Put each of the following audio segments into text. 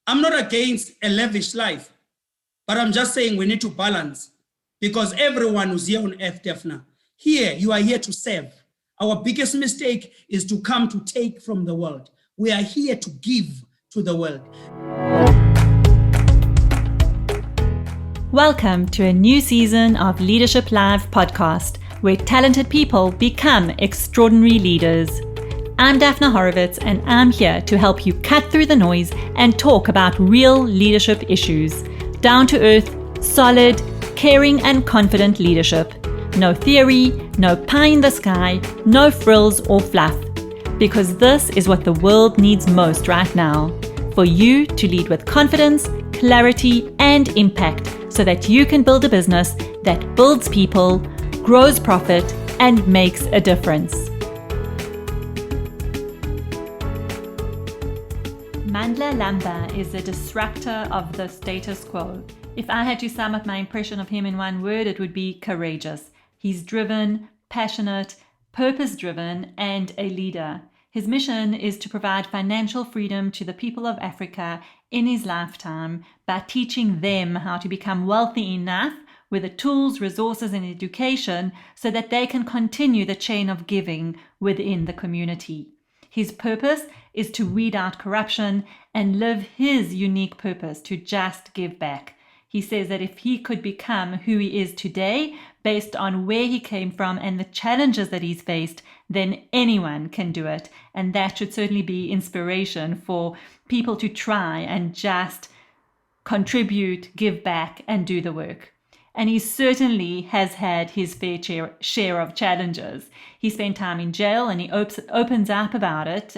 I'm not against a lavish life, but I'm just saying we need to balance, because everyone who's here on earth, Daphne, here, you are here to serve. Our biggest mistake is to come to take from the world. We are here to give to the world. Welcome to a new season of Leadership Live podcast, where talented people become extraordinary leaders. I'm Daphne Horowitz, and I'm here to help you cut through the noise and talk about real leadership issues. Down to earth, solid, caring and confident leadership. No theory, no pie in the sky, no frills or fluff. Because this is what the world needs most right now. For you to lead with confidence, clarity and impact, so that you can build a business that builds people, grows profit, and makes a difference. Mandla Lamba is a disruptor of the status quo. If I had to sum up my impression of him in one word, it would be courageous. He's driven, passionate, purpose-driven, and a leader. His mission is to provide financial freedom to the people of Africa in his lifetime by teaching them how to become wealthy enough with the tools, resources, and education so that they can continue the chain of giving within the community. His purpose is to weed out corruption and live his unique purpose to just give back. He says that if he could become who he is today, based on where he came from and the challenges that he's faced, then anyone can do it. And that should certainly be inspiration for people to try and just contribute, give back, and do the work. And he certainly has had his fair share of challenges. He spent time in jail, and he opens up about it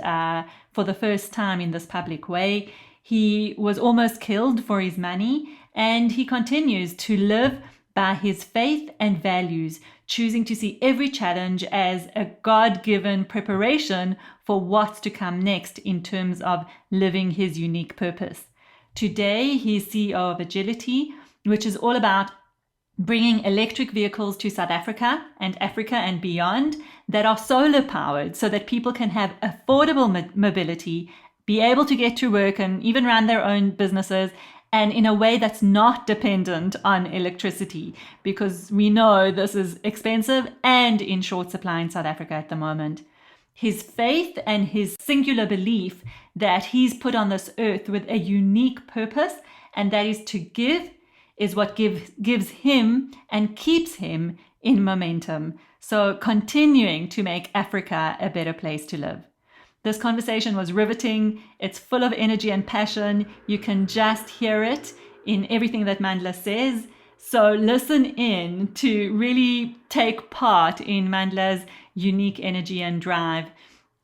for the first time in this public way. He was almost killed for his money, and he continues to live by his faith and values, choosing to see every challenge as a God-given preparation for what's to come next in terms of living his unique purpose. Today, he's CEO of Agilitee, which is all about bringing electric vehicles to South Africa and beyond that are solar powered, so that people can have affordable mobility, be able to get to work and even run their own businesses, and in a way that's not dependent on electricity, because we know this is expensive and in short supply in South Africa at the moment. His faith and his singular belief that he's put on this earth with a unique purpose, and that is to give, is what gives him and keeps him in momentum. So continuing to make Africa a better place to live. This conversation was riveting. It's full of energy and passion. You can just hear it in everything that Mandla says. So listen in to really take part in Mandla's unique energy and drive.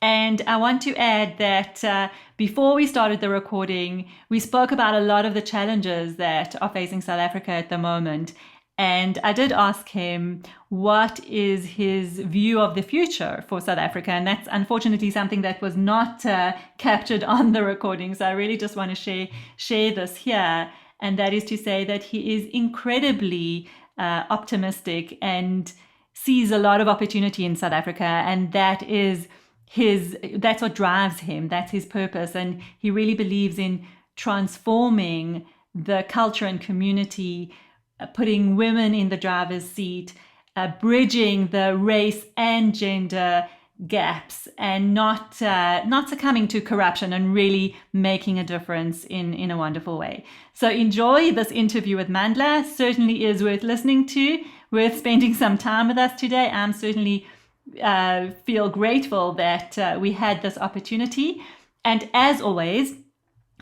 And I want to add that before we started the recording, we spoke about a lot of the challenges that are facing South Africa at the moment. And I did ask him what is his view of the future for South Africa. And that's unfortunately something that was not captured on the recording. So I really just want to share this here. And that is to say that he is incredibly optimistic and sees a lot of opportunity in South Africa. And that's what drives him. That's his purpose. And he really believes in transforming the culture and community, putting women in the driver's seat, bridging the race and gender gaps, and not succumbing to corruption, and really making a difference in a wonderful way. So enjoy this interview with Mandla. Certainly is worth listening to, worth spending some time with us today. I'm certainly feel grateful that we had this opportunity. And as always,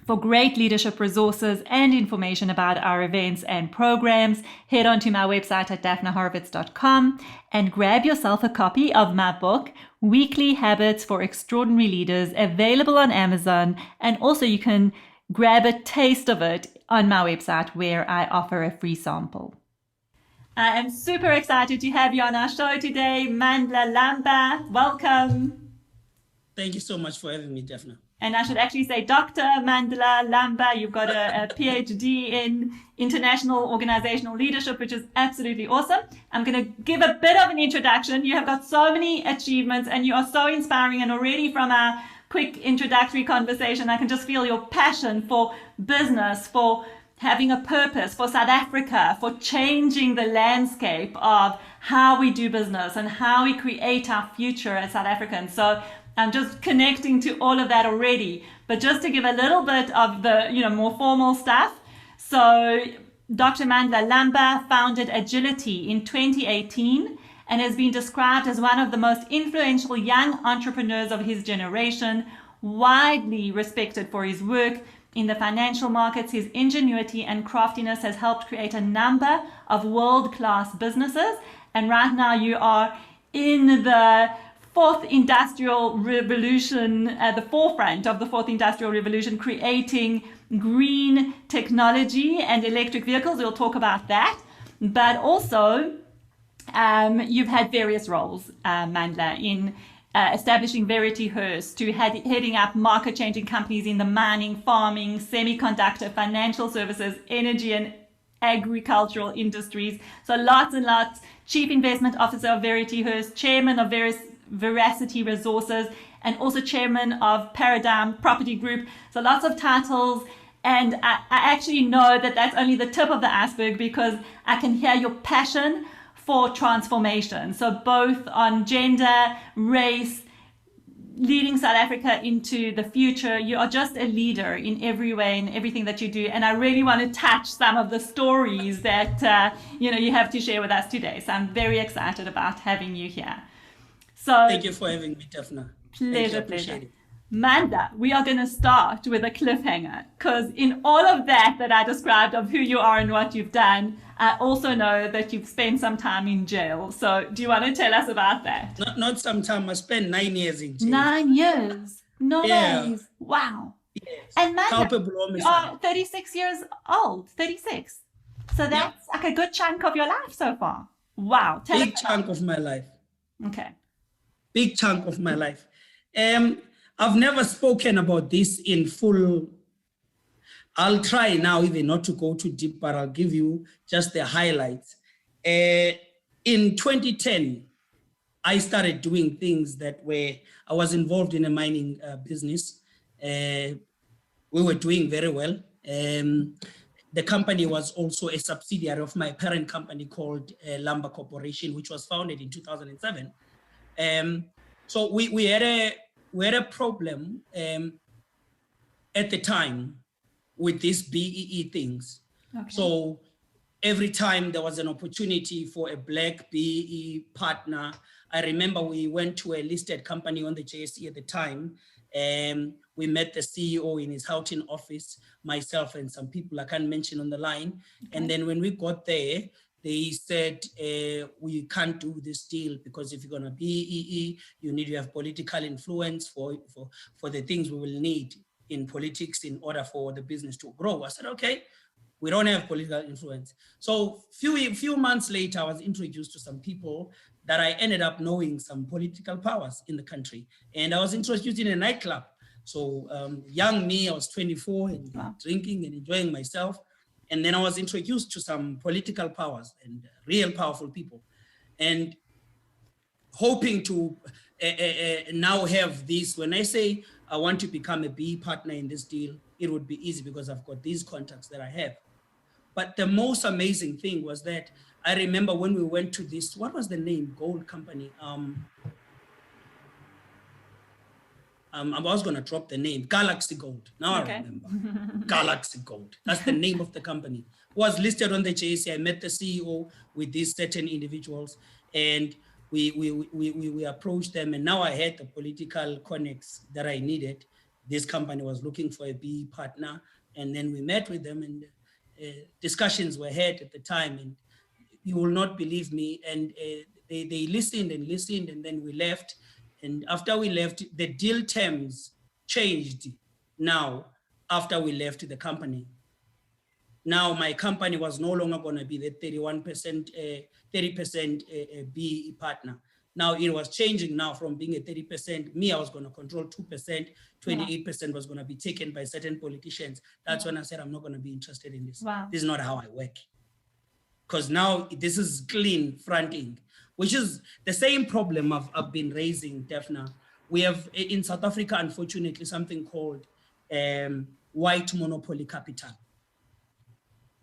for great leadership resources and information about our events and programs, head on to my website at daphneHorowitz.com and grab yourself a copy of my book, Weekly Habits for Extraordinary Leaders, available on Amazon. And also you can grab a taste of it on my website, where I offer a free sample. I am super excited to have you on our show today, Mandla Lamba. Welcome. Thank you so much for having me, Daphne. And I should actually say Dr. Mandla Lamba. You've got a PhD in international organizational leadership, which is absolutely awesome. I'm going to give a bit of an introduction. You have got so many achievements and you are so inspiring, and already from our quick introductory conversation, I can just feel your passion for business, for having a purpose, for South Africa, for changing the landscape of how we do business and how we create our future as South Africans. So I'm just connecting to all of that already. But just to give a little bit of the more formal stuff. So Dr. Mandla Lamba founded Agilitee in 2018 and has been described as one of the most influential young entrepreneurs of his generation, widely respected for his work in the financial markets. His ingenuity and craftiness has helped create a number of world-class businesses. And right now you are in the fourth industrial revolution, at the forefront of the fourth industrial revolution, creating green technology and electric vehicles. We'll talk about that. But also, you've had various roles, Mandla, in establishing Verity Hearst, to heading up market-changing companies in the mining, farming, semiconductor, financial services, energy and agricultural industries. So lots and lots. Chief Investment Officer of Verity Hearst, Chairman of Veracity Resources, and also Chairman of Paradigm Property Group. So lots of titles. And I actually know that that's only the tip of the iceberg, because I can hear your passion for transformation. So both on gender, race, leading South Africa into the future. You are just a leader in every way, in everything that you do. And I really want to touch some of the stories that you have to share with us today. So I'm very excited about having you here. So thank you for having me, Daphna. Pleasure. Mandla, we are going to start with a cliffhanger, because in all of that I described of who you are and what you've done, I also know that you've spent some time in jail. So do you want to tell us about that? Not some time. I spent 9 years in jail. 9 years? No Yeah. ways. Wow. Yes. And Mandla, Culpable you homicide. are 36 years old, 36. So that's like a good chunk of your life so far. Wow. Tell Big us chunk of my life. Okay. Big chunk of my life. I've never spoken about this in full. I'll try now even not to go too deep, but I'll give you just the highlights. In 2010, I started doing things that I was involved in a mining business. We were doing very well. The company was also a subsidiary of my parent company called Lamba Corporation, which was founded in 2007. So we had a problem at the time with these BEE things. Okay. So every time there was an opportunity for a Black BEE partner, I remember we went to a listed company on the JSE at the time. We met the CEO in his Houghton office, myself and some people I can't mention on the line. Okay. And then when we got there, they said, we can't do this deal, because if you're going to BEE, you need to have political influence for the things we will need in politics in order for the business to grow. I said, okay, we don't have political influence. So few months later, I was introduced to some people that I ended up knowing some political powers in the country. And I was introduced in a nightclub. So young me, I was 24 and drinking and enjoying myself. And then I was introduced to some political powers and real powerful people, and hoping to now have this. When I say I want to become a BE partner in this deal, it would be easy because I've got these contacts that I have. But the most amazing thing was that I remember when we went to this, what was the name? Gold company. I was going to drop the name, Galaxy Gold. Now okay. I remember. Galaxy Gold. That's the name of the company. It was listed on the JSE. I met the CEO with these certain individuals, and we approached them. And now I had the political connects that I needed. This company was looking for a BE partner. And then we met with them, and discussions were had at the time. And you will not believe me. And they listened, and then we left. And after we left, the deal terms changed now after we left the company. Now my company was no longer going to be the 30% BE partner. Now it was changing now from being a 30%, me, I was going to control 2%, 28% was going to be taken by certain politicians. That's when I said, I'm not going to be interested in this. Wow. This is not how I work. Because now this is clean fronting, which is the same problem I've been raising, Daphna, we have in South Africa, unfortunately, something called white monopoly capital.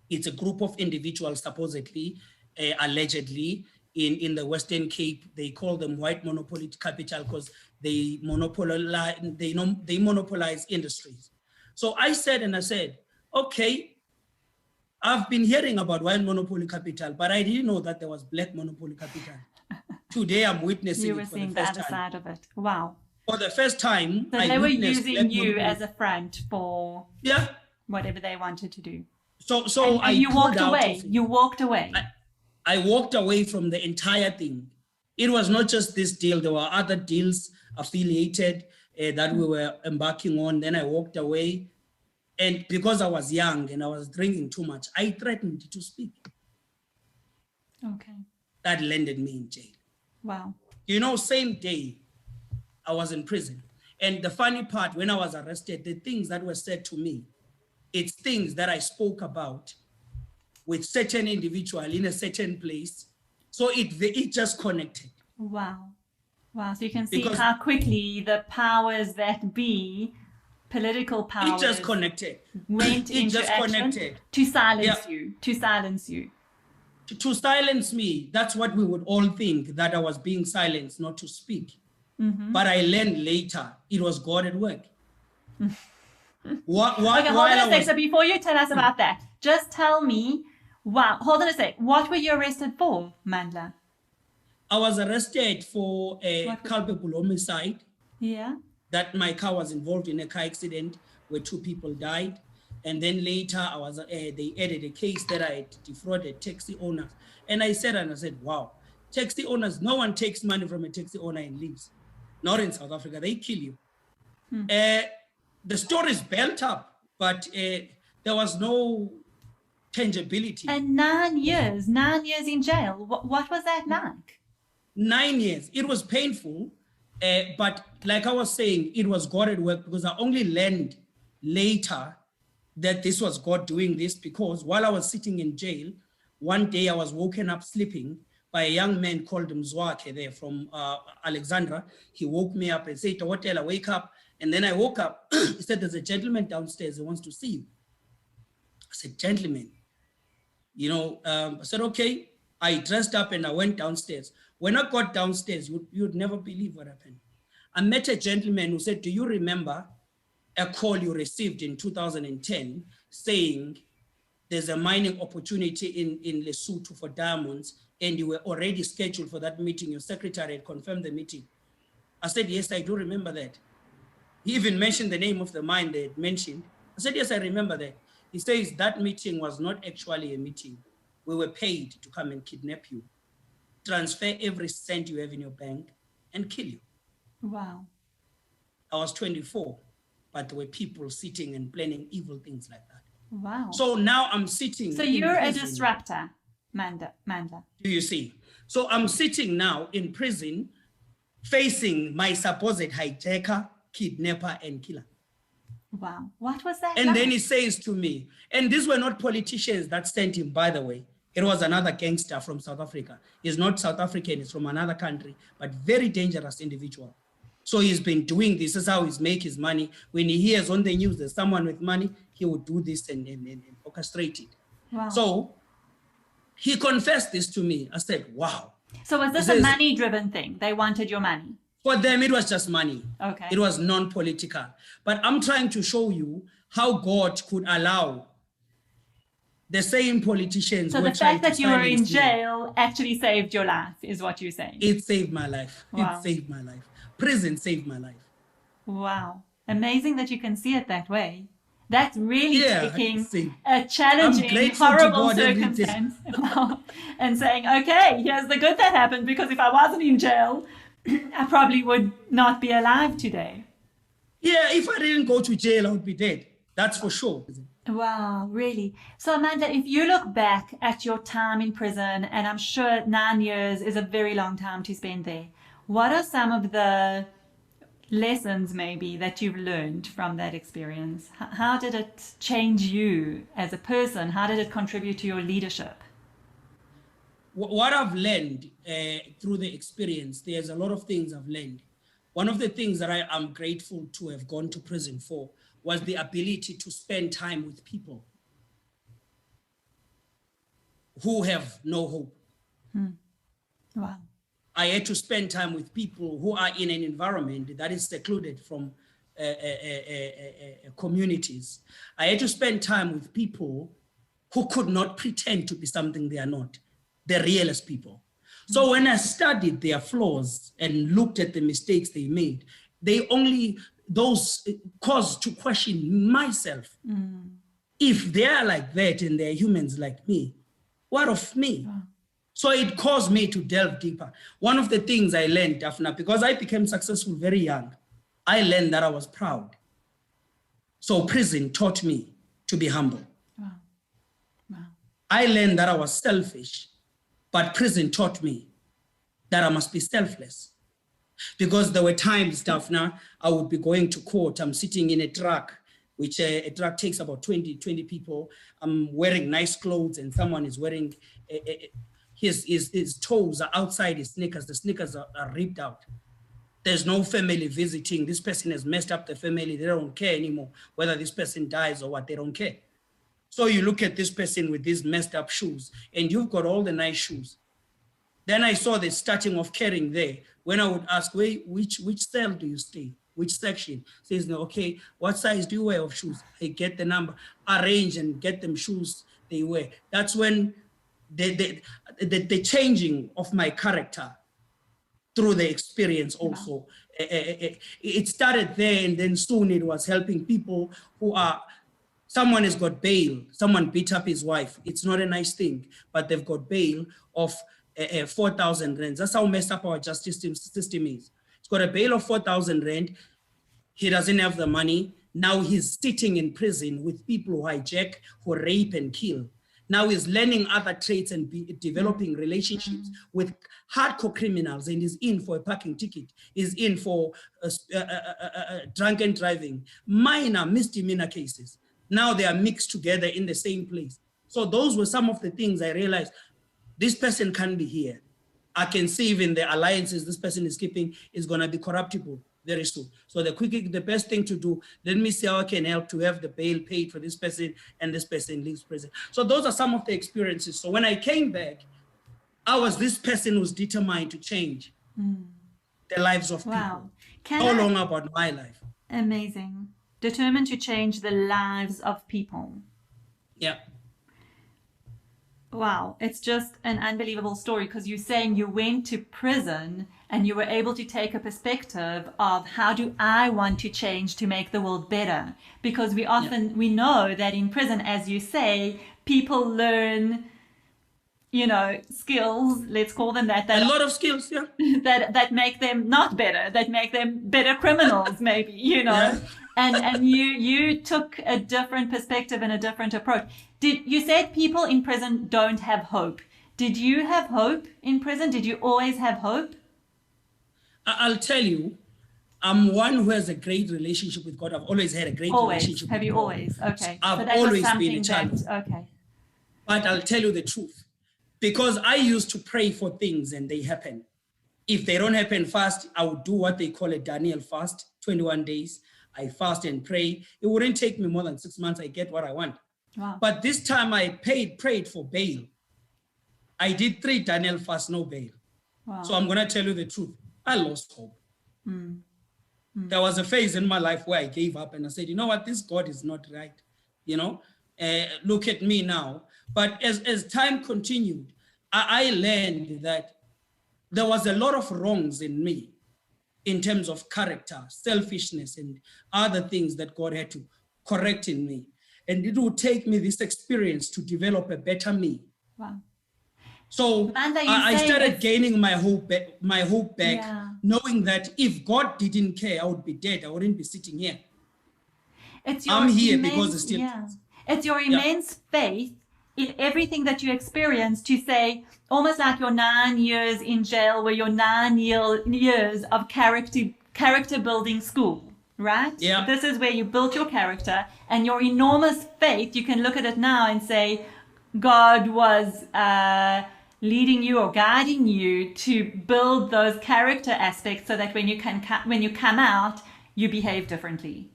It's a group of individuals, supposedly, allegedly, in the Western Cape. They call them white monopoly capital because they monopolize industries. So I said, okay, I've been hearing about white monopoly capital, but I didn't know that there was black monopoly capital. Today I'm witnessing it for the first time. You were seeing the other side of it. Wow. For the first time, so they were using you as a front for whatever they wanted to do. So and you walked away. You walked away. I walked away from the entire thing. It was not just this deal. There were other deals affiliated that we were embarking on. Then I walked away. And because I was young and I was drinking too much, I threatened to speak. Okay. That landed me in jail. Wow. You know, same day I was in prison. And the funny part, when I was arrested, the things that were said to me, it's things that I spoke about with certain individual in a certain place. So it just connected. Wow. Wow. So you can see how quickly the powers that be, political powers, it just connected. Went into just action connected to silence you. To silence you. To silence me. That's what we would all think, that I was being silenced, not to speak. Mm-hmm. But I learned later it was God at work. Okay, hold on a sec. So before you tell us about that, just tell me, hold on a sec. What were you arrested for, Mandla? I was arrested for a culpable homicide. Yeah. That my car was involved in a car accident where 2 people died. And then later they added a case that I had defrauded taxi owners. And I said, wow, taxi owners, no one takes money from a taxi owner and leaves. Not in South Africa, they kill you. The story is built up, but there was no tangibility. And 9 years in jail. What was that like? 9 years. It was painful, but like I was saying, it was God at work, because I only learned later that this was God doing this, because while I was sitting in jail, one day I was woken up sleeping by a young man called Mzwakhe there from Alexandra. He woke me up and said, "Tawatela, wake up." And then I woke up. He said, "There's a gentleman downstairs who wants to see you." I said, "Gentleman?" I said, "Okay." I dressed up and I went downstairs. When I got downstairs, you'd never believe what happened. I met a gentleman who said, "Do you remember a call you received in 2010 saying there's a mining opportunity in Lesotho for diamonds, and you were already scheduled for that meeting? Your secretary had confirmed the meeting." I said, "Yes, I do remember that." He even mentioned the name of the mine they had mentioned. I said, "Yes, I remember that." He says, "That meeting was not actually a meeting. We were paid to come and kidnap you, transfer every cent you have in your bank, and kill you." Wow. I was 24, but there were people sitting and planning evil things like that. Wow. So now I'm sitting. So you're a disruptor, Mandla. Do you see? So I'm sitting now in prison, facing my supposed hijacker, kidnapper, and killer. Wow. What was that? And then he says to me, and these were not politicians that sent him, by the way. It was another gangster from South Africa. He's not South African, he's from another country, but very dangerous individual. So he's been doing this. This is how he's make his money. When he hears on the news there's someone with money, he would do this and orchestrate it. Wow. So he confessed this to me. I said, wow. So was this a money-driven thing? They wanted your money? For them, it was just money. Okay. It was non-political. But I'm trying to show you how God could allow the same politicians. So the fact that you were in jail actually saved your life, is what you're saying? It saved my life. Wow. It saved my life. Prison saved my life. Wow. Amazing that you can see it that way. That's really taking a challenging, horrible circumstance and saying, okay, here's the good that happened, because if I wasn't in jail, I probably would not be alive today. Yeah, if I didn't go to jail, I would be dead. That's for sure. Wow, really? So Amanda, if you look back at your time in prison, and I'm sure 9 years is a very long time to spend there, what are some of the lessons maybe that you've learned from that experience? How did it change you as a person? How did it contribute to your leadership? What I've learned through the experience, there's a lot of things I've learned. one of the things that I am grateful to have gone to prison for was the ability to spend time with people who have no hope. Wow. I had to spend time with people who are in an environment that is secluded from communities. I had to spend time with people who could not pretend to be something they are not, the realest people. So when I studied their flaws and looked at the mistakes they made, those caused to question myself. If they are like that and they're humans like me, what of me? So it caused me to delve deeper. One of the things I learned, Daphna, because I became successful very young, I learned that I was proud. So prison taught me to be humble. Wow. Wow. I learned that I was selfish, but prison taught me that I must be selfless. Because there were times, Daphna, I would be going to court. I'm sitting in a truck, which a truck takes about 20 people. I'm wearing nice clothes and someone is wearing, his toes are outside his sneakers. The sneakers are ripped out. There's no family visiting. This person has messed up the family. They don't care anymore whether this person dies or what, they don't care. So you look at this person with these messed up shoes and you've got all the nice shoes. Then I saw the starting of caring there. When I would ask, wait, which cell do you stay? Which section? Says, no, okay, what size do you wear of shoes? I get the number, arrange and get them shoes they wear. That's when the changing of my character through the experience also. It started there, and then soon it was helping people who are, someone has got bail, someone beat up his wife. It's not a nice thing, but they've got bail of 4,000 rands. That's how messed up our justice system is. It's got a bail of 4,000 rand. He doesn't have the money. Now he's sitting in prison with people who hijack, who rape and kill. Now he's learning other traits and developing relationships with hardcore criminals, and is in for a parking ticket, is in for drunken driving, minor misdemeanor cases. Now they are mixed together in the same place. So those were some of the things I realized. This person can't be here. I can see even the alliances this person is keeping is going to be corruptible very soon. So the best thing to do, let me see how I can help to have the bail paid for this person, and this person leaves prison. So those are some of the experiences. So when I came back, I was this person who's determined to change the lives of people. No longer about my life. Amazing. Determined to change the lives of people. Yeah. Wow, it's just an unbelievable story, because you're saying you went to prison and you were able to take a perspective of how do I want to change to make the world better? Because we often, we know that in prison, as you say, people learn, skills, let's call them that. A lot of skills, yeah. that make them not better, that make them better criminals, maybe, Yeah. And you took a different perspective and a different approach. You said people in prison don't have hope. Did you have hope in prison? Did you always have hope? I'll tell you, I'm one who has a great relationship with God. I've always had a great relationship Have with you God. always? Okay. I've always been a child. Okay. But I'll tell you the truth, because I used to pray for things and they happen. If they don't happen fast, I would do what they call a Daniel fast, 21 days. I fast and pray. It wouldn't take me more than 6 months. I get what I want. Wow. But this time I prayed for bail. I did 3 Daniel fasts, no bail. Wow. So I'm going to tell you the truth. I lost hope. There was a phase in my life where I gave up and I said, you know what, this God is not right. Look at me now. But as time continued, I learned that there was a lot of wrongs in me in terms of character, selfishness, and other things that God had to correct in me. And it would take me this experience to develop a better me. Wow. So Mandla, I started gaining my hope back, Yeah. knowing that if God didn't care, I would be dead. I wouldn't be sitting here. I'm here because it's still. Yeah. It's your immense faith in everything that you experience, to say, almost like your 9 years in jail were your 9 years of character building school, right? Yeah. This is where you built your character, and your enormous faith, you can look at it now and say, God was leading you or guiding you to build those character aspects so that when you come out, you behave differently.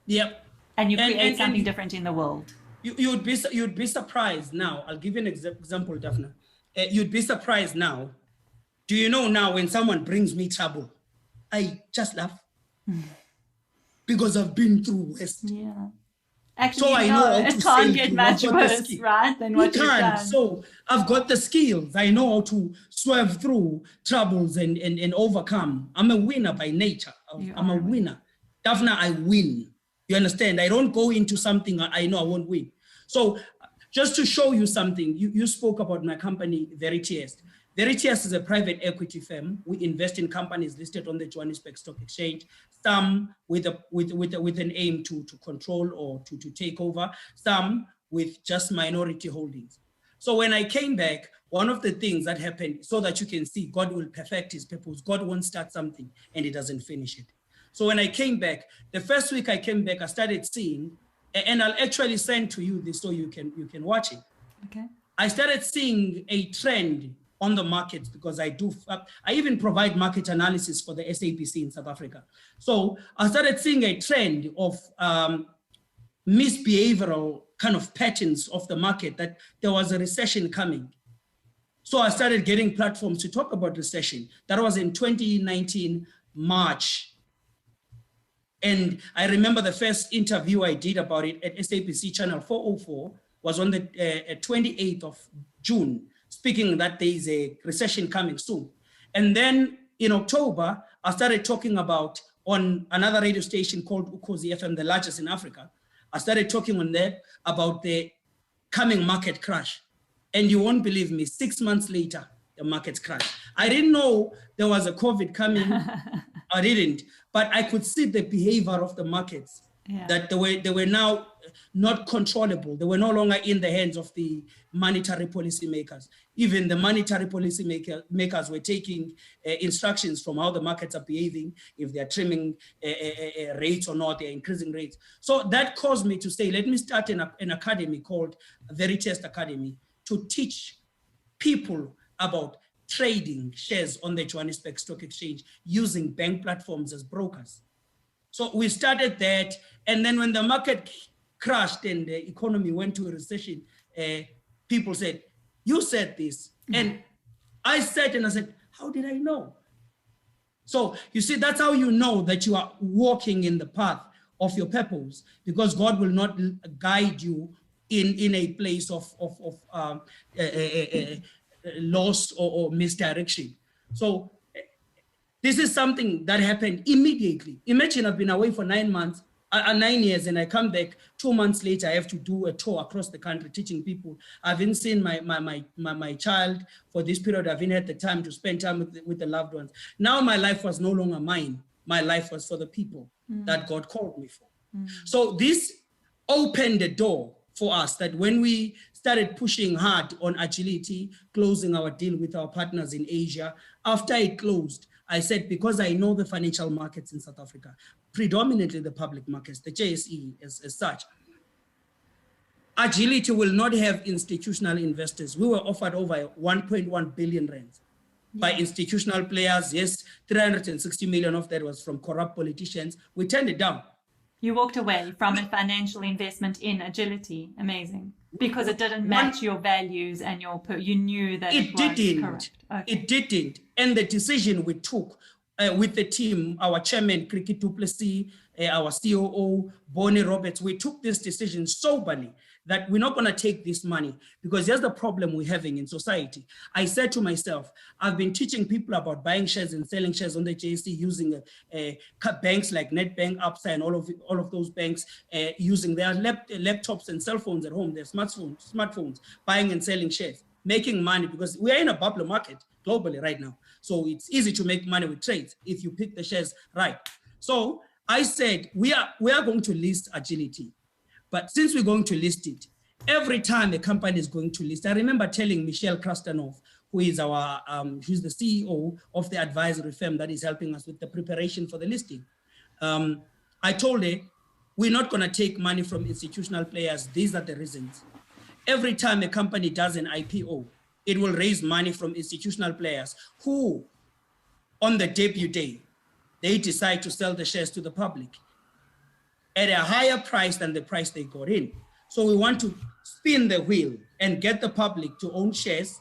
Yep. And you create something different in the world. You'd be surprised now. I'll give you an example, Daphne. You'd be surprised now. Do you know now when someone brings me trouble, I just laugh because I've been through worse. Yeah. Actually, so I know how it to can't get much worse, right? Than what you've done. So I've got the skills. I know how to swerve through troubles and overcome. I'm a winner by nature. I'm a winner. Daphne, I win. You understand? I don't go into something I know I won't win. So just to show you something, you spoke about my company, Veritiest. Veritiest is a private equity firm. We invest in companies listed on the Johannesburg Stock Exchange, some with an aim to control or to take over, some with just minority holdings. So when I came back, one of the things that happened, so that you can see God will perfect his purpose. God won't start something and he doesn't finish it. So when I came back, the first week I came back, I started seeing, and I'll actually send to you this so you can watch it. Okay. I started seeing a trend on the markets because I even provide market analysis for the SAPC in South Africa. So I started seeing a trend of misbehavioral kind of patterns of the market, that there was a recession coming. So I started getting platforms to talk about recession. That was in 2019, March. And I remember the first interview I did about it at SAPC channel 404 was on the 28th of June, speaking that there is a recession coming soon. And then in October, I started talking about on another radio station called Ukhozi FM, the largest in Africa. I started talking on there about the coming market crash. And you won't believe me, 6 months later, the markets crashed. I didn't know there was a COVID coming. I didn't, but I could see the behavior of the markets, that they were now not controllable. They were no longer in the hands of the monetary policy makers. Even the monetary policy makers were taking instructions from how the markets are behaving, if they're trimming rates or not, they're increasing rates. So that caused me to say, let me start an academy called Veritiest Academy to teach people about trading shares on the Johannesburg Stock Exchange using bank platforms as brokers. So we started that, and then when the market crashed and the economy went to a recession, people said, you said this. And I said, and I said, how did I know? So you see, that's how you know that you are walking in the path of your purpose, because God will not guide you in a place of loss or misdirection. So this is something that happened immediately. Imagine I've been away for 9 months, 9 years, and I come back 2 months later. I have to do a tour across the country teaching people. I haven't seen my child for this period. I haven't had the time to spend time with the loved ones. Now my life was no longer mine. My life was for the people that God called me for. So this opened the door for us, that when we started pushing hard on Agilitee, closing our deal with our partners in Asia, after it closed, I said, because I know the financial markets in South Africa, predominantly the public markets, the JSE as such, Agilitee will not have institutional investors. We were offered over 1.1 billion rands by institutional players. Yes, 360 million of that was from corrupt politicians. We turned it down. You walked away from a financial investment in Agilitee. Amazing. Because it didn't match your values and you knew that it was correct. Okay. It didn't. And the decision we took with the team, our chairman, Cricket du Plessis, our COO, Bonnie Roberts, we took this decision soberly, that we're not going to take this money, because here's the problem we're having in society. I said to myself, I've been teaching people about buying shares and selling shares on the JSE using banks like Nedbank, Absa, and all of those banks using their laptops and cell phones at home, their smartphones, buying and selling shares, making money, because we are in a bubble market globally right now. So it's easy to make money with trades if you pick the shares right. So I said, we are going to list Agilitee. But since we're going to list it, every time a company is going to list, I remember telling Michelle Krastanov, who is who's the CEO of the advisory firm that is helping us with the preparation for the listing. I told her, we're not going to take money from institutional players. These are the reasons. Every time a company does an IPO, it will raise money from institutional players who, on the debut day, they decide to sell the shares to the public at a higher price than the price they got in. So we want to spin the wheel and get the public to own shares.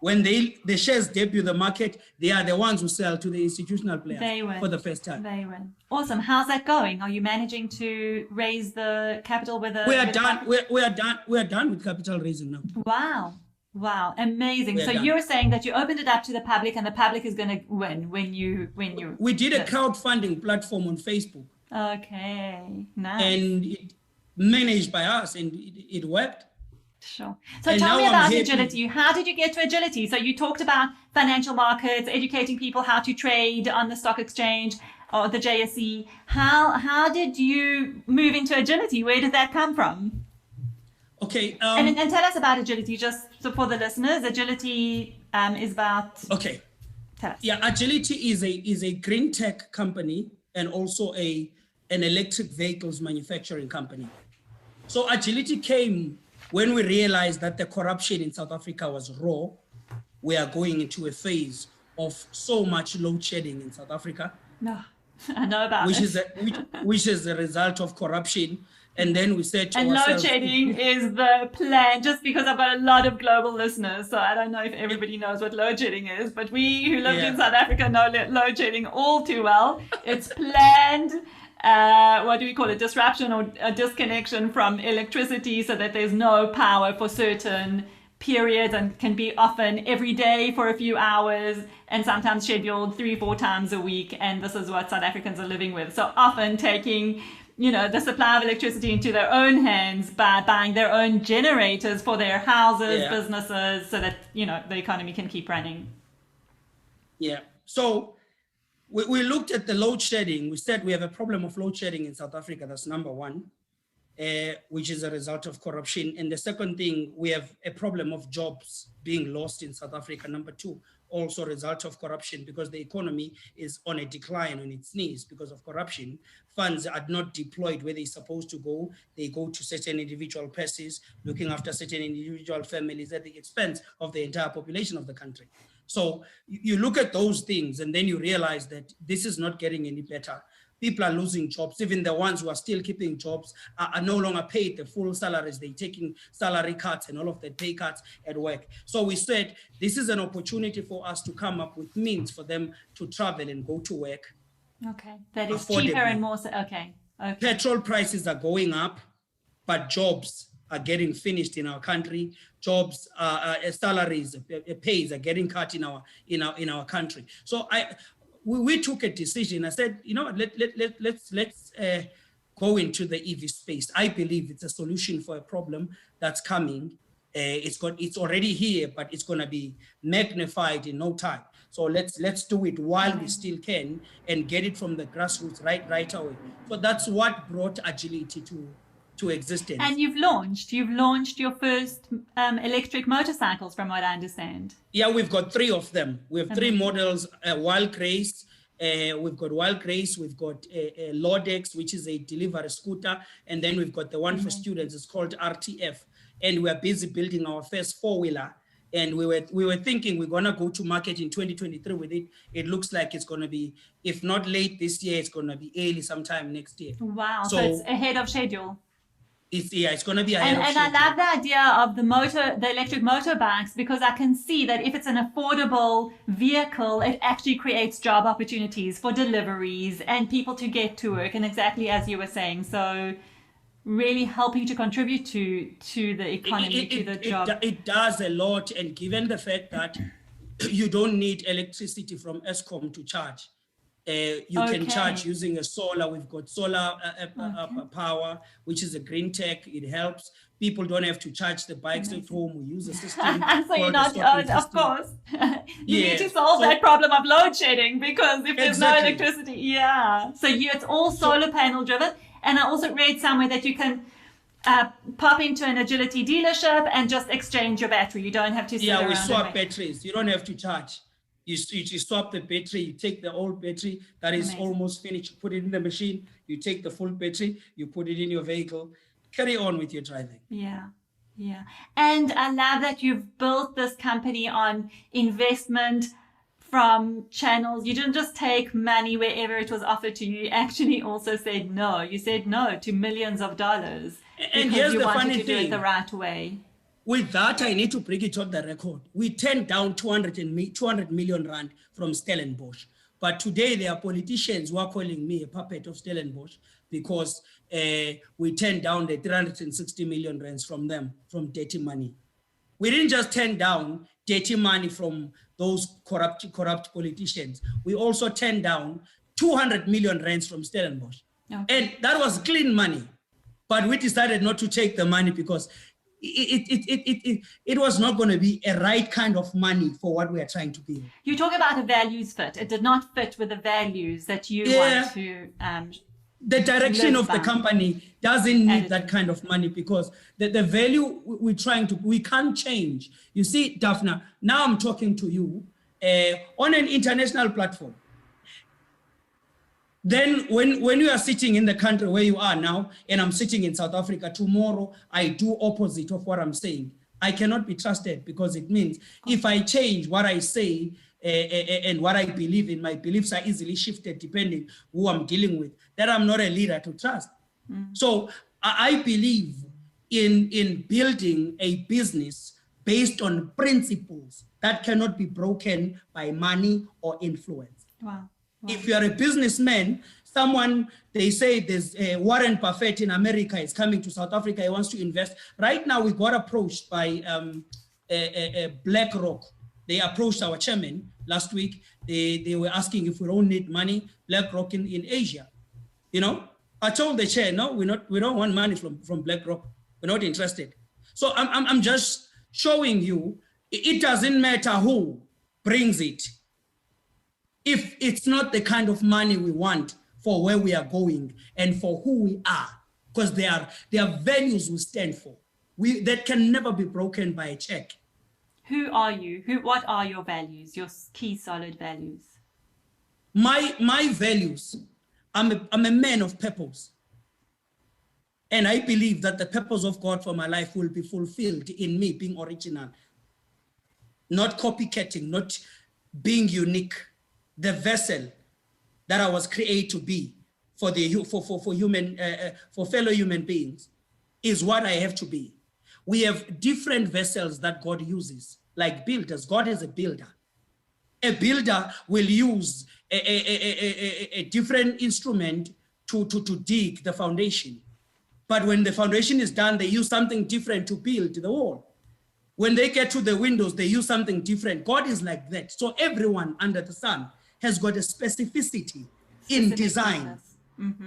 When the shares debut the market, they are the ones who sell to the institutional players for the first time. They win. Awesome. How's that going? Are you managing to raise the capital with the? We are done. We are done with capital raising now. Wow, amazing. So you're saying that you opened it up to the public, and the public is going to win when you. We did a crowdfunding platform on Facebook. Okay, nice. And it managed by us, and it worked. Sure. So tell me about Agilitee. How did you get to Agilitee? So you talked about financial markets, educating people how to trade on the stock exchange or the JSE. How did you move into Agilitee? Where did that come from? Okay. And tell us about Agilitee, just so for the listeners. Agilitee is about. Okay. Tell us. Yeah, Agilitee is a green tech company and also an electric vehicles manufacturing company. So Agilitee came when we realized that the corruption in South Africa was raw. We are going into a phase of so much load shedding in South Africa. No, I know about which is a result of corruption. And then we said to ourselves, load shedding is the plan, just because I've got a lot of global listeners, so I don't know if everybody knows what load shedding is, but we who lived in South Africa know load shedding all too well. It's planned, what do we call it, disruption or a disconnection from electricity, so that there's no power for certain periods, and can be often every day for a few hours, and sometimes scheduled 3-4 times a week. And this is what South Africans are living with. So often taking the supply of electricity into their own hands by buying their own generators for their houses, businesses, so that, the economy can keep running. Yeah. So we looked at the load shedding. We said we have a problem of load shedding in South Africa. That's number one, which is a result of corruption. And the second thing, we have a problem of jobs being lost in South Africa. Number two, also a result of corruption, because the economy is on a decline, on its knees because of corruption. Funds are not deployed where they're supposed to go. They go to certain individual persons, looking after certain individual families at the expense of the entire population of the country. So you look at those things, and then you realize that this is not getting any better. People are losing jobs. Even the ones who are still keeping jobs are no longer paid the full salaries. They're taking salary cuts and all of the pay cuts at work. So we said, this is an opportunity for us to come up with means for them to travel and go to work. Okay, that is cheaper and more. Okay. Petrol prices are going up, but jobs are getting finished in our country. Jobs, salaries, pays are getting cut in our country. So we took a decision. I said, let's go into the EV space. I believe it's a solution for a problem that's coming. It's already here, but it's going to be magnified in no time. So let's do it while we still can, and get it from the grassroots right away. So that's what brought Agilitee to existence. And you've launched your first electric motorcycles, from what I understand. Yeah, we've got 3 of them. We have 3 models: Wild Grace. We've got Wild Grace. We've got a Lodex, which is a delivery scooter, and then we've got the one for students. It's called RTF, and we're busy building our first 4-wheeler. And we were thinking we're gonna go to market in 2023 with it. It looks like it's gonna be, if not late this year, it's gonna be early sometime next year. Wow! So it's ahead of schedule. It's going to be ahead of schedule. And I love the idea of the electric motorbikes, because I can see that if it's an affordable vehicle, it actually creates job opportunities for deliveries and people to get to work, and exactly as you were saying. So really helping to contribute to the economy, to the job. It does a lot, and given the fact that you don't need electricity from Eskom to charge. You can charge using a solar. We've got solar power, which is a green tech. It helps. People don't have to charge the bikes at home. We use a system. So you're not, of course. You need to solve that problem of load shedding, because if there's no electricity, So it's all solar panel driven. And I also read somewhere that you can pop into an Agilitee dealership and just exchange your battery. You don't have to sit around. We swap batteries. You don't have to charge. You swap the battery, you take the old battery that is almost finished, you put it in the machine, you take the full battery, you put it in your vehicle, carry on with your driving. Yeah. Yeah. And I love that you've built this company on investment from channels. You didn't just take money wherever it was offered to you. You actually also said no. You said no to millions of dollars And because here's you the wanted funny to do it thing. the right way. With that, I need to bring it on the record. We turned down 200 million rand from Stellenbosch. But today there are politicians who are calling me a puppet of Stellenbosch because we turned down the 360 million rands from them, from dirty money. We didn't just turn down dirty money from those corrupt politicians. We also turned down 200 million rands from Stellenbosch. Okay. And that was clean money. But we decided not to take the money because it was not going to be a right kind of money for what we are trying to build. You talk about a values fit. It did not fit with the values that you want to the direction of the company doesn't need that kind of money because the value we can't change. You see, Daphna, now I'm talking to you on an international platform. Then when you are sitting in the country where you are now, and I'm sitting in South Africa, tomorrow I do opposite of what I'm saying. I cannot be trusted because it means if I change what I say and what I believe in, my beliefs are easily shifted depending who I'm dealing with, that I'm not a leader to trust. So I believe in building a business based on principles that cannot be broken by money or influence. Wow. If you are a businessman, they say there's Warren Buffett in America is coming to South Africa, he wants to invest. Right now, we got approached by BlackRock. They approached our chairman last week. They were asking if we don't need money, BlackRock in Asia. You know, I told the chair, no, we don't want money from BlackRock. We're not interested. So I'm just showing you, it doesn't matter who brings it. If it's not the kind of money we want for where we are going and for who we are, because there are values we stand for, that can never be broken by a check. Who are you? What are your values, your key solid values? My values, I'm a man of purpose. And I believe that the purpose of God for my life will be fulfilled in me being original, not copycatting, not being unique. The vessel that I was created to be for fellow human beings is what I have to be. We have different vessels that God uses, like builders. God is a builder. A builder will use a different instrument to dig the foundation. But when the foundation is done, they use something different to build the wall. When they get to the windows, they use something different. God is like that. So everyone under the sun has got a specificity in design.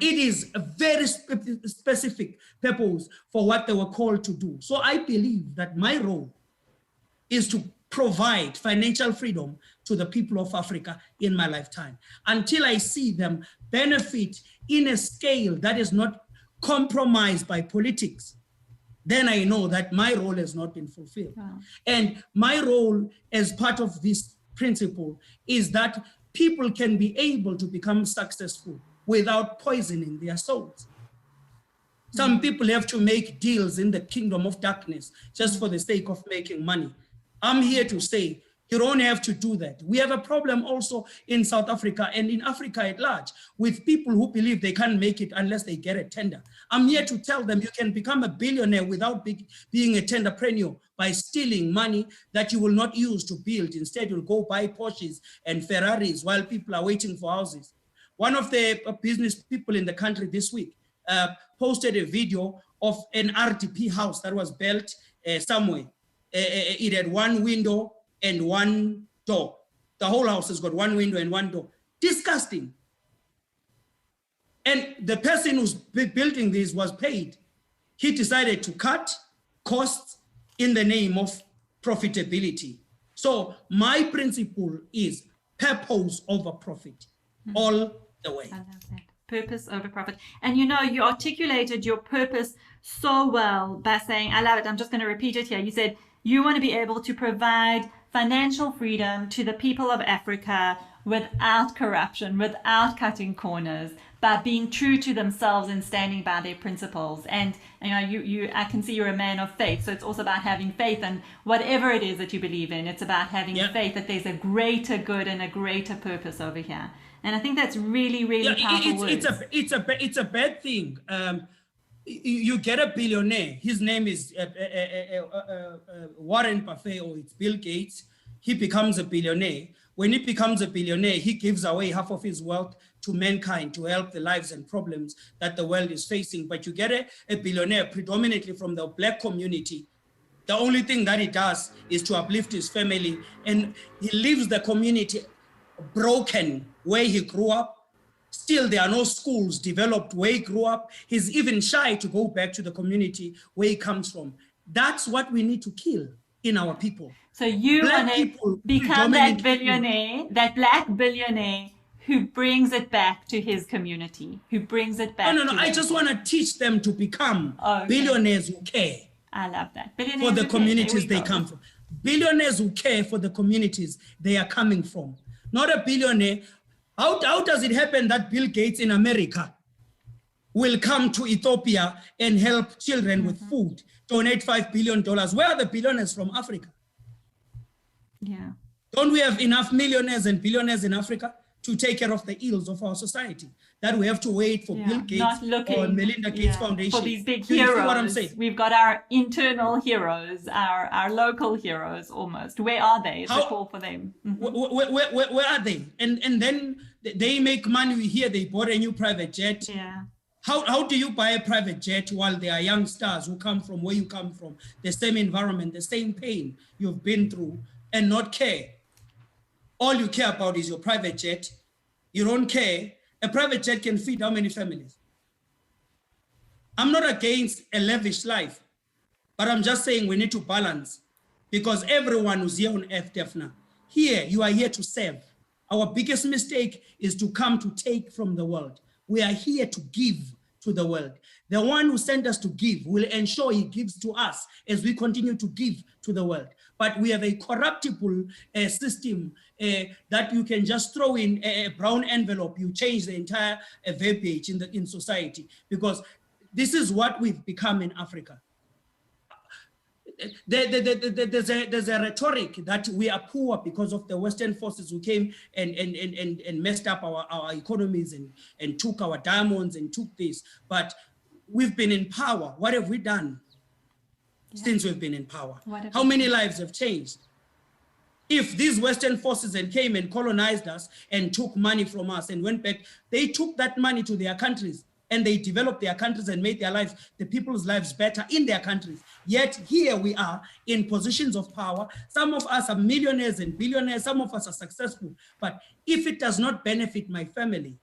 It is a very specific purpose for what they were called to do. So I believe that my role is to provide financial freedom to the people of Africa in my lifetime until I see them benefit in a scale that is not compromised by politics. Then I know that my role has not been fulfilled. Wow. And my role as part of this principle is that people can be able to become successful without poisoning their souls. Some people have to make deals in the kingdom of darkness just for the sake of making money. I'm here to say, you don't have to do that. We have a problem also in South Africa and in Africa at large with people who believe they can't make it unless they get a tender. I'm here to tell them you can become a billionaire without being a tenderpreneur by stealing money that you will not use to build. Instead, you'll go buy Porsches and Ferraris while people are waiting for houses. One of the business people in the country this week posted a video of an RDP house that was built somewhere. It had one window and one door. The whole house has got one window and one door. Disgusting. And the person who's building this was paid. He decided to cut costs in the name of profitability. So my principle is purpose over profit all the way. I love that. Purpose over profit. And you know, you articulated your purpose so well by saying, I love it. I'm just going to repeat it here. You said, you want to be able to provide financial freedom to the people of Africa without corruption, without cutting corners, by being true to themselves and standing by their principles. And I can see you're a man of faith, so it's also about having faith, and whatever it is that you believe in, it's about having faith that there's a greater good and a greater purpose over here. And I think that's really, really powerful words. It's a bad thing. You get a billionaire. His name is Warren Buffett, or it's Bill Gates. He becomes a billionaire. When he becomes a billionaire, he gives away half of his wealth to mankind to help the lives and problems that the world is facing. But you get a billionaire predominantly from the Black community. The only thing that he does is to uplift his family, and he leaves the community broken where he grew up. Still, there are no schools developed where he grew up. He's even shy to go back to the community where he comes from. That's what we need to kill in our people. So you want to become that billionaire, that Black billionaire who brings it back to his community, who brings it back. No. I just want to teach them to become billionaires who care. I love that. Billionaires for the communities they come from. Billionaires who care for the communities they are coming from. Not a billionaire. How does it happen that Bill Gates in America will come to Ethiopia and help children with food, donate $5 billion? Where are the billionaires from Africa? Yeah. Don't we have enough millionaires and billionaires in Africa to take care of the ills of our society, that we have to wait for Bill Gates or Melinda Gates Foundation? For these big heroes. You see what I'm saying? We've got our internal heroes, our local heroes almost. Where are they? It's a call for them. Where are they? And then they make money. We hear they bought a new private jet. Yeah. How do you buy a private jet while there are young stars who come from where you come from, the same environment, the same pain you've been through, and not care? All you care about is your private jet. You don't care. A private jet can feed how many families? I'm not against a lavish life, but I'm just saying we need to balance, because everyone who's here on earth, Defna, here, you are here to serve. Our biggest mistake is to come to take from the world. We are here to give to the world. The one who sent us to give will ensure he gives to us as we continue to give to the world. But we have a corruptible system that you can just throw in a brown envelope. You change the entire verbiage in society, because this is what we've become in Africa. There's a rhetoric that we are poor because of the Western forces who came and messed up our economies and took our diamonds and took this. But we've been in power. What have we done since we've been in power? How many lives have changed? If these Western forces came and colonized us and took money from us and went back, they took that money to their countries and they developed their countries and made their lives, the people's lives, better in their countries. Yet here we are in positions of power. Some of us are millionaires and billionaires. Some of us are successful. But if it does not benefit my family,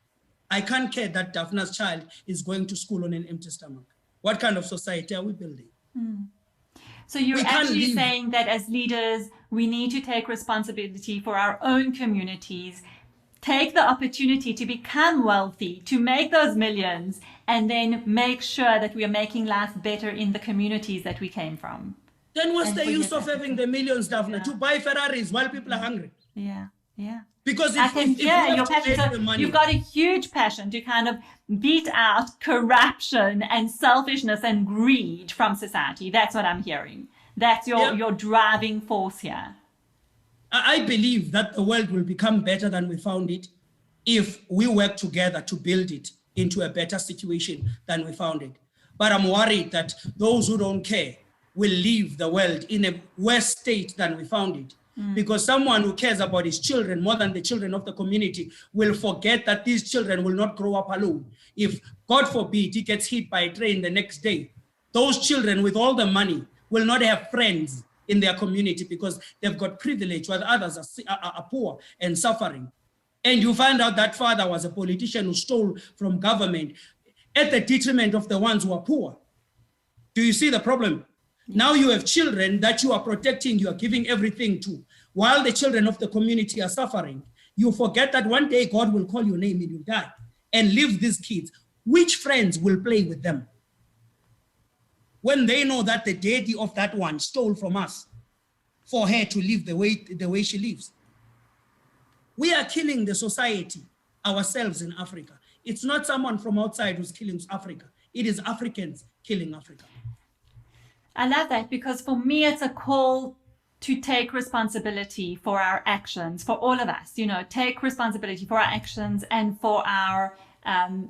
I can't care that Daphna's child is going to school on an empty stomach. What kind of society are we building? So you're actually saying that as leaders, we need to take responsibility for our own communities, take the opportunity to become wealthy, to make those millions, and then make sure that we are making life better in the communities that we came from. Then what's the use of having the millions, Daphna, to buy Ferraris while people are hungry? Yeah. Because I can hear your passion. So you've got a huge passion to kind of beat out corruption and selfishness and greed from society. That's what I'm hearing. That's your driving force here. I believe that the world will become better than we found it if we work together to build it into a better situation than we found it. But I'm worried that those who don't care will leave the world in a worse state than we found it. Because someone who cares about his children more than the children of the community will forget that these children will not grow up alone. If, God forbid, he gets hit by a train the next day, those children with all the money will not have friends in their community because they've got privilege while others are poor and suffering. And you find out that father was a politician who stole from government at the detriment of the ones who are poor. Do you see the problem? Now you have children that you are protecting, you are giving everything to, while the children of the community are suffering. You forget that one day God will call your name and you die and leave these kids. Which friends will play with them when they know that the daddy of that one stole from us? for her to live the way she lives. We are killing the society ourselves in Africa. It's not someone from outside who's killing Africa. It is Africans killing Africa. I love that, because for me, it's a call to take responsibility for our actions, for all of us, take responsibility for our actions and for our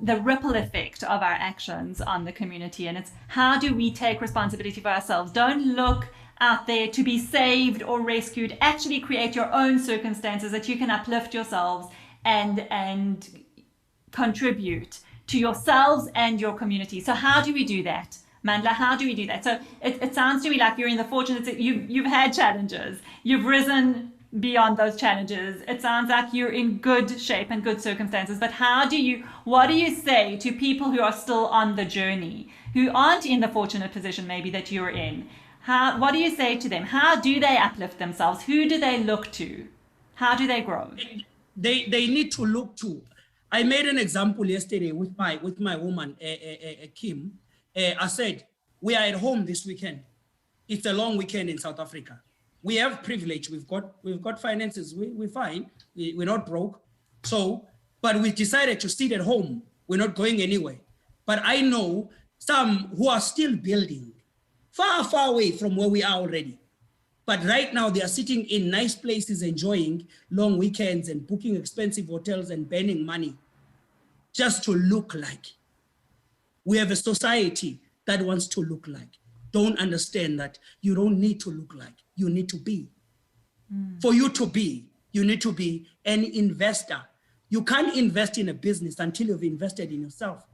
the ripple effect of our actions on the community. And it's, how do we take responsibility for ourselves? Don't look out there to be saved or rescued. Actually create your own circumstances that you can uplift yourselves and contribute to yourselves and your community. So how do we do that? Mandla, how do we do that? So it sounds to me like you're in the fortunate that you've had challenges. You've risen beyond those challenges. It sounds like you're in good shape and good circumstances. But what do you say to people who are still on the journey, who aren't in the fortunate position maybe that you're in? What do you say to them? How do they uplift themselves? Who do they look to? How do they grow? They need to look to. I made an example yesterday with my woman, Kim. I said, we are at home this weekend. It's a long weekend in South Africa. We have privilege. We've got finances. We're fine. We're not broke. But we decided to sit at home. We're not going anywhere. But I know some who are still building far, far away from where we are already. But right now they are sitting in nice places, enjoying long weekends and booking expensive hotels and burning money just to look like. We have a society that wants to look like. Don't understand that you don't need to look like, you need to be. For you to be, you need to be an investor. You can't invest in a business until you've invested in yourself.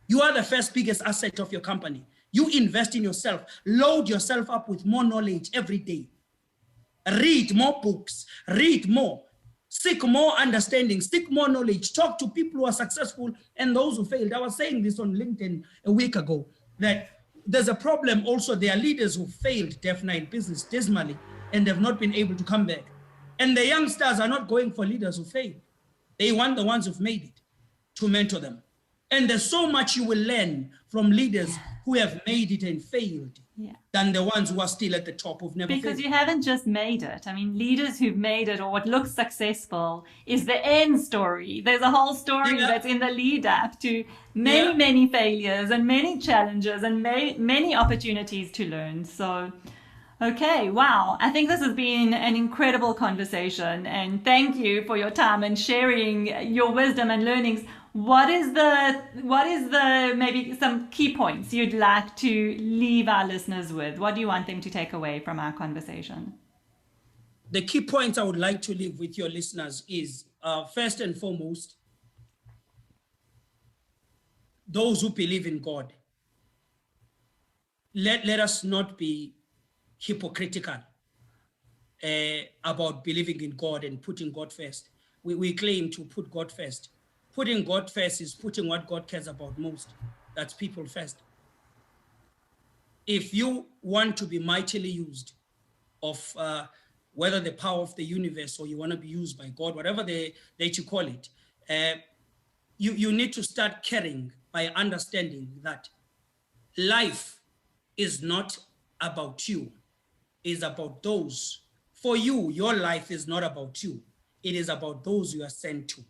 You are the first biggest asset of your company. You invest in yourself, load yourself up with more knowledge every day. Read more books, read more, seek more understanding, seek more knowledge, talk to people who are successful and those who failed. I was saying this on LinkedIn a week ago, that there's a problem also. There are leaders who failed definitely in business dismally and they've not been able to come back. And the youngsters are not going for leaders who failed. They want the ones who've made it to mentor them. And there's so much you will learn from leaders who have made it and failed than the ones who are still at the top who've never failed. Because you haven't just made it. I mean, leaders who've made it, or what looks successful, is the end story. There's a whole story that's in the lead up to many, many failures and many challenges and many opportunities to learn. So, okay, wow. I think this has been an incredible conversation, and thank you for your time and sharing your wisdom and learnings. What is the maybe some key points you'd like to leave our listeners with? What do you want them to take away from our conversation? The key points I would like to leave with your listeners is, first and foremost, those who believe in God. Let us not be hypocritical about believing in God and putting God first. We claim to put God first. Putting God first is putting what God cares about most. That's people first. If you want to be mightily used of whether the power of the universe or you want to be used by God, whatever that you call it, you need to start caring by understanding that life is not about you. It's about those. For you, your life is not about you. It is about those you are sent to.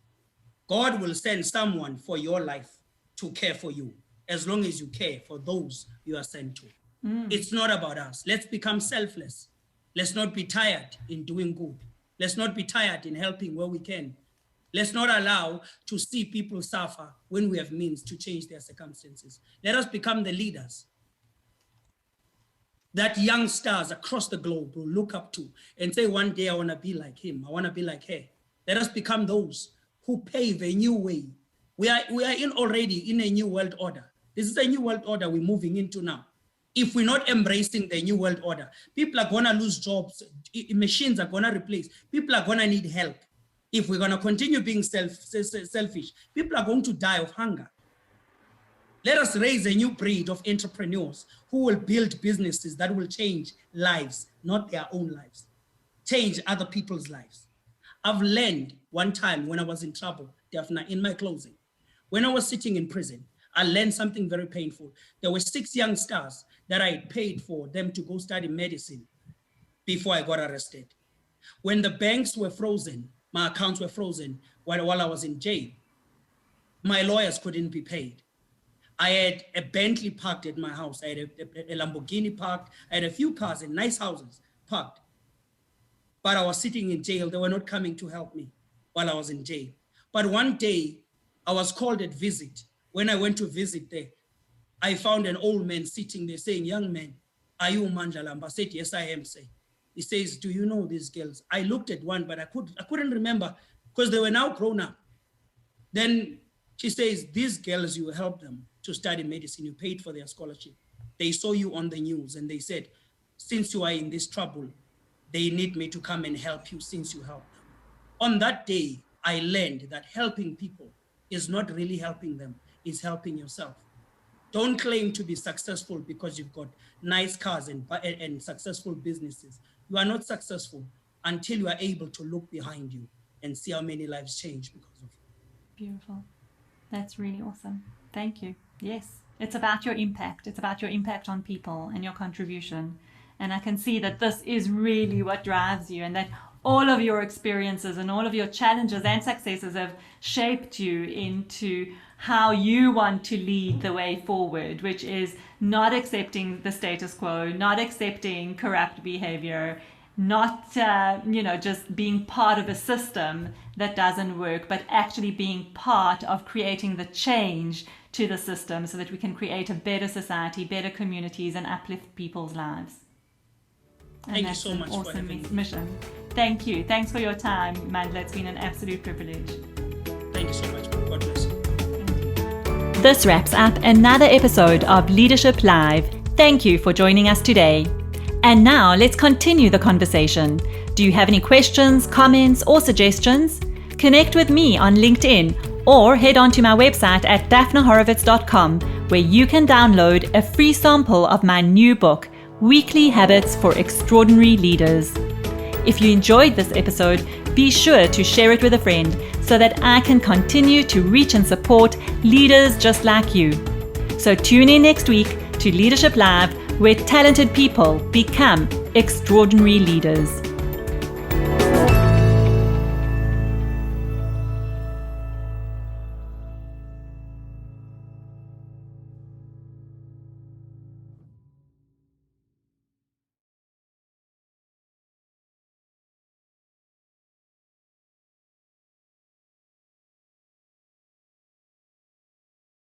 God will send someone for your life to care for you, as long as you care for those you are sent to. It's not about us. Let's become selfless. Let's not be tired in doing good. Let's not be tired in helping where we can. Let's not allow to see people suffer when we have means to change their circumstances. Let us become the leaders that young stars across the globe will look up to and say, one day I want to be like him. I want to be like her. Let us become those who pave a new way. We are already in a new world order. This is a new world order we're moving into now. If we're not embracing the new world order, people are going to lose jobs. Machines are going to replace. People are going to need help. If we're going to continue being selfish, people are going to die of hunger. Let us raise a new breed of entrepreneurs who will build businesses that will change lives, not their own lives, change other people's lives. I've learned one time when I was in trouble, Daphne, in my closing, when I was sitting in prison, I learned something very painful. There were 6 young stars that I had paid for them to go study medicine before I got arrested. When the banks were frozen, my accounts were frozen while I was in jail, my lawyers couldn't be paid. I had a Bentley parked at my house. I had a Lamborghini parked. I had a few cars in nice houses parked. But I was sitting in jail. They were not coming to help me while I was in jail. But one day, I was called at visit. When I went to visit there, I found an old man sitting there saying, "Young man, are you Mandla Lamba?" I said, "Yes, I am." He says, "Do you know these girls?" I looked at one, but I couldn't remember because they were now grown up. Then she says, "These girls, you helped them to study medicine. You paid for their scholarship. They saw you on the news and they said, since you are in this trouble, they need me to come and help you since you helped them." On that day, I learned that helping people is not really helping them, it's helping yourself. Don't claim to be successful because you've got nice cars and successful businesses. You are not successful until you are able to look behind you and see how many lives change because of you. Beautiful. That's really awesome. Thank you. Yes, it's about your impact. It's about your impact on people and your contribution. And I can see that this is really what drives you, and that all of your experiences and all of your challenges and successes have shaped you into how you want to lead the way forward, which is not accepting the status quo, not accepting corrupt behavior, not just being part of a system that doesn't work, but actually being part of creating the change to the system so that we can create a better society, better communities, and uplift people's lives. And Thank you so much for having me. Mission. Thank you. Thanks for your time, Mandla. It's been an absolute privilege. Thank you so much. God bless you. This wraps up another episode of Leadership Live. Thank you for joining us today. And now let's continue the conversation. Do you have any questions, comments, or suggestions? Connect with me on LinkedIn or head on to my website at daphnahorovitz.com, where you can download a free sample of my new book, Weekly Habits for Extraordinary Leaders. If you enjoyed this episode, be sure to share it with a friend so that I can continue to reach and support leaders just like you. So tune in next week to Leadership Live, where talented people become extraordinary leaders.